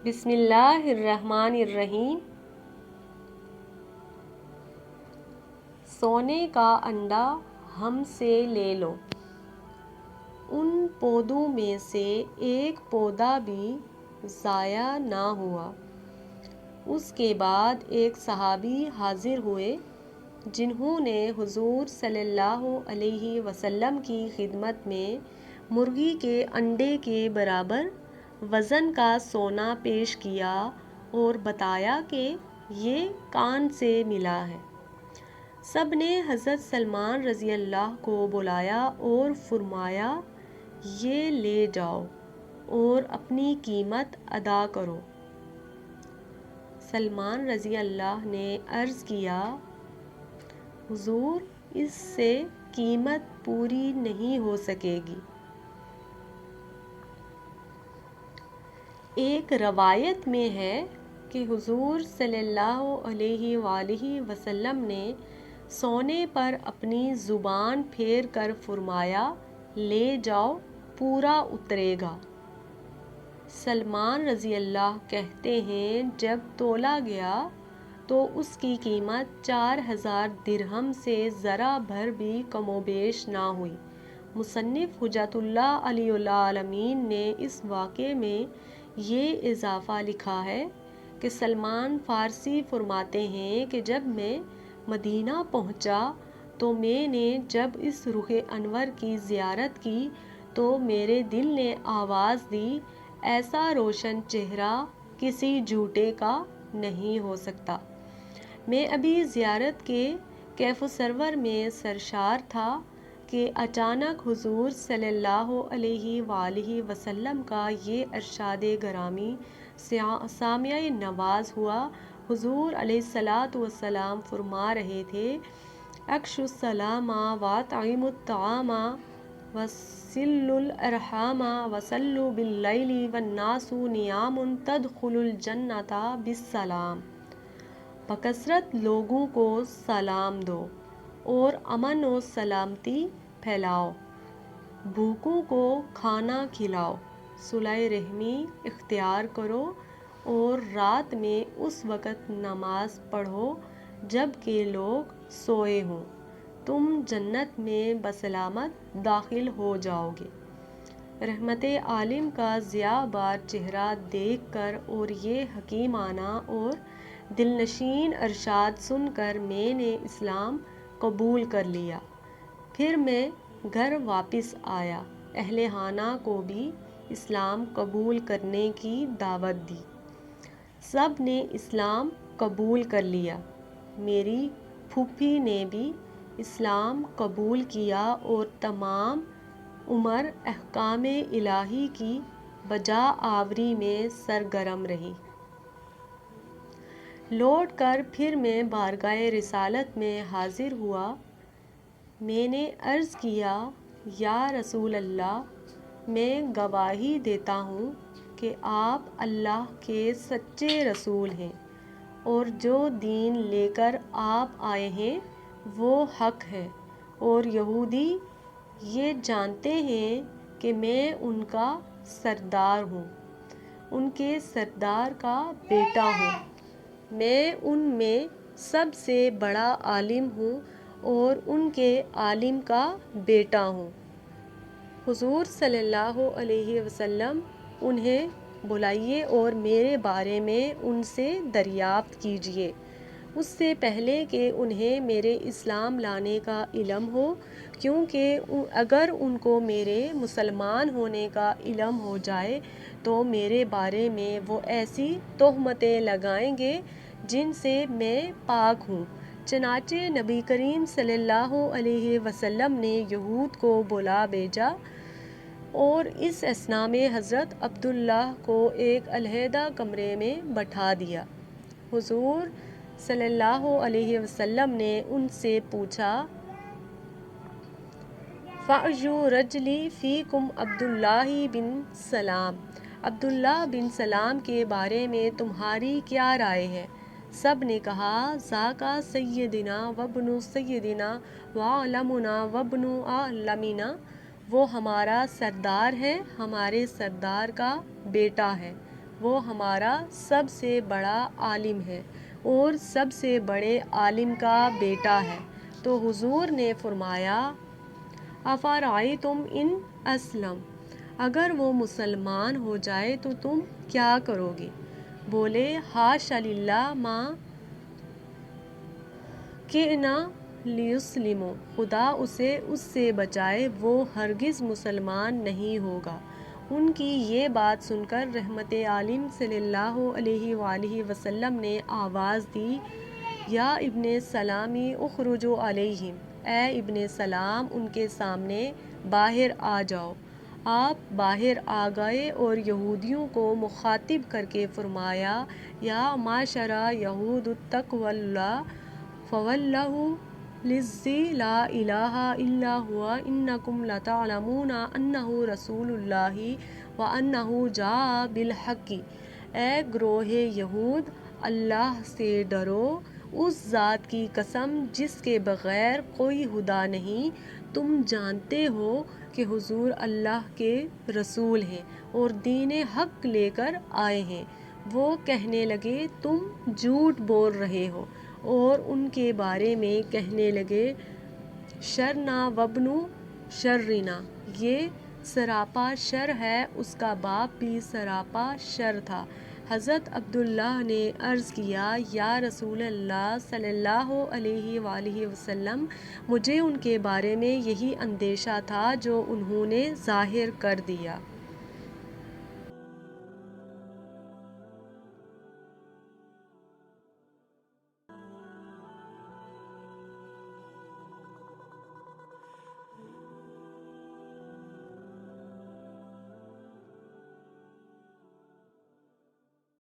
بسم اللہ الرحمن الرحیم۔ سونے کا انڈا ہم سے لے لو، ان پودوں میں سے ایک پودا بھی ضائع نہ ہوا۔ اس کے بعد ایک صحابی حاضر ہوئے جنہوں نے حضور صلی اللہ علیہ وسلم کی خدمت میں مرغی کے انڈے کے برابر وزن کا سونا پیش کیا اور بتایا کہ یہ کہاں سے ملا ہے۔ سب نے حضرت سلمان رضی اللہ کو بلایا اور فرمایا، یہ لے جاؤ اور اپنی قیمت ادا کرو۔ سلمان رضی اللہ نے عرض کیا، حضور اس سے قیمت پوری نہیں ہو سکے گی۔ ایک روایت میں ہے کہ حضور صلی اللہ علیہ وآلہ وسلم نے سونے پر اپنی زبان پھیر کر فرمایا، لے جاؤ، پورا اترے گا۔ سلمان رضی اللہ کہتے ہیں، جب تولا گیا تو اس کی قیمت 4000 درہم سے ذرا بھر بھی کم و بیش نہ ہوئی۔ مصنف حجت اللہ علی العالمین نے اس واقعے میں یہ اضافہ لکھا ہے کہ سلمان فارسی فرماتے ہیں کہ جب میں مدینہ پہنچا تو میں نے جب اس رخ انور کی زیارت کی تو میرے دل نے آواز دی، ایسا روشن چہرہ کسی جھوٹے کا نہیں ہو سکتا۔ میں ابھی زیارت کے کیف و سرور میں سرشار تھا کہ اچانک حضور صلی اللہ علیہ وآلہ وسلم کا یہ ارشاد گرامی سامعہ نواز ہوا۔ حضور علیہ الصلوۃ والسلام فرما رہے تھے، افشوا السلام واطعموا الطعام وصلوا الارحام وصلوا باللیل والناس نیام تدخلوا الجنۃ بالسلام۔ بکثرت لوگوں کو سلام دو اور امن و سلامتی پھیلاؤ، بھوکوں کو کھانا کھلاؤ، صلہ رحمی اختیار کرو اور رات میں اس وقت نماز پڑھو جب کہ لوگ سوئے ہوں، تم جنت میں بسلامت داخل ہو جاؤ گے۔ رحمت عالم کا ضیاء بار چہرہ دیکھ کر اور یہ حکیمانہ اور دلنشین ارشاد سن کر میں نے اسلام قبول کر لیا۔ پھر میں گھر واپس آیا، اہل خانہ کو بھی اسلام قبول کرنے کی دعوت دی۔ سب نے اسلام قبول کر لیا۔ میری پھوپھی نے بھی اسلام قبول کیا اور تمام عمر احکام الہی کی بجا آوری میں سرگرم رہی۔ لوٹ کر پھر میں بارگاہ رسالت میں حاضر ہوا۔ میں نے عرض کیا، یا رسول اللہ، میں گواہی دیتا ہوں کہ آپ اللہ کے سچے رسول ہیں اور جو دین لے کر آپ آئے ہیں وہ حق ہے، اور یہودی یہ جانتے ہیں کہ میں ان کا سردار ہوں، ان کے سردار کا بیٹا ہوں۔ میں ان میں سب سے بڑا عالم ہوں اور ان کے عالم کا بیٹا ہوں۔ حضور صلی اللہ علیہ وسلم انہیں بلائیے اور میرے بارے میں ان سے دریافت کیجیے، اس سے پہلے کہ انہیں میرے اسلام لانے کا علم ہو، کیونکہ اگر ان کو میرے مسلمان ہونے کا علم ہو جائے تو میرے بارے میں وہ ایسی تہمتیں لگائیں گے جن سے میں پاک ہوں۔ چنانچہ نبی کریم صلی اللہ علیہ وسلم نے یہود کو بلا بھیجا اور اس اثناء میں حضرت عبداللہ کو ایک علیحدہ کمرے میں بٹھا دیا۔ حضور صلی اللہ علیہ وسلم نے ان سے پوچھا، فَأَيُّ رَجُلٍ فِيكُمْ عبداللہ بن سلام، عبداللہ بن سلام کے بارے میں تمہاری کیا رائے ہے؟ سب نے کہا، ذاک سیدنا وابن سیدنا وعلمنا وابن علمنا، وہ ہمارا سردار ہے، ہمارے سردار کا بیٹا ہے۔ وہ ہمارا سب سے بڑا عالم ہے اور سب سے بڑے عالم کا بیٹا ہے۔ تو حضور نے فرمایا افرأیتم ان اسلم، اگر وہ مسلمان ہو جائے تو تم کیا کرو گے؟ بولے حاش للہ ما کئنا لیسلم، خدا اسے اس سے بچائے، وہ ہرگز مسلمان نہیں ہوگا۔ ان کی یہ بات سن کر رحمت عالم صلی اللہ علیہ وآلہ وسلم نے آواز دی یا ابن سلام اخرج علیہم، اے ابن سلام ان کے سامنے باہر آ جاؤ۔ آپ باہر آ گئے اور یہودیوں کو مخاطب کر کے فرمایا یا معشر یہود اتقوا اللہ فواللہ الذی لا الہ الا ہوا انکم لتعلمون انہ رسول اللہ وانہ جاء بالحق، اے گروہ یہود اللہ سے ڈرو، اس ذات کی قسم جس کے بغیر کوئی خدا نہیں، تم جانتے ہو کہ حضور اللہ کے رسول ہیں اور دین حق لے کر آئے ہیں۔ وہ کہنے لگے تم جھوٹ بول رہے ہو، اور ان کے بارے میں کہنے لگے شرنا وابن شرنا، یہ سراپا شر ہے، اس کا باپ بھی سراپا شر تھا۔ حضرت عبداللہ نے عرض کیا یا رسول اللہ صلی اللہ علیہ وآلہ وسلم، مجھے ان کے بارے میں یہی اندیشہ تھا جو انہوں نے ظاہر کر دیا۔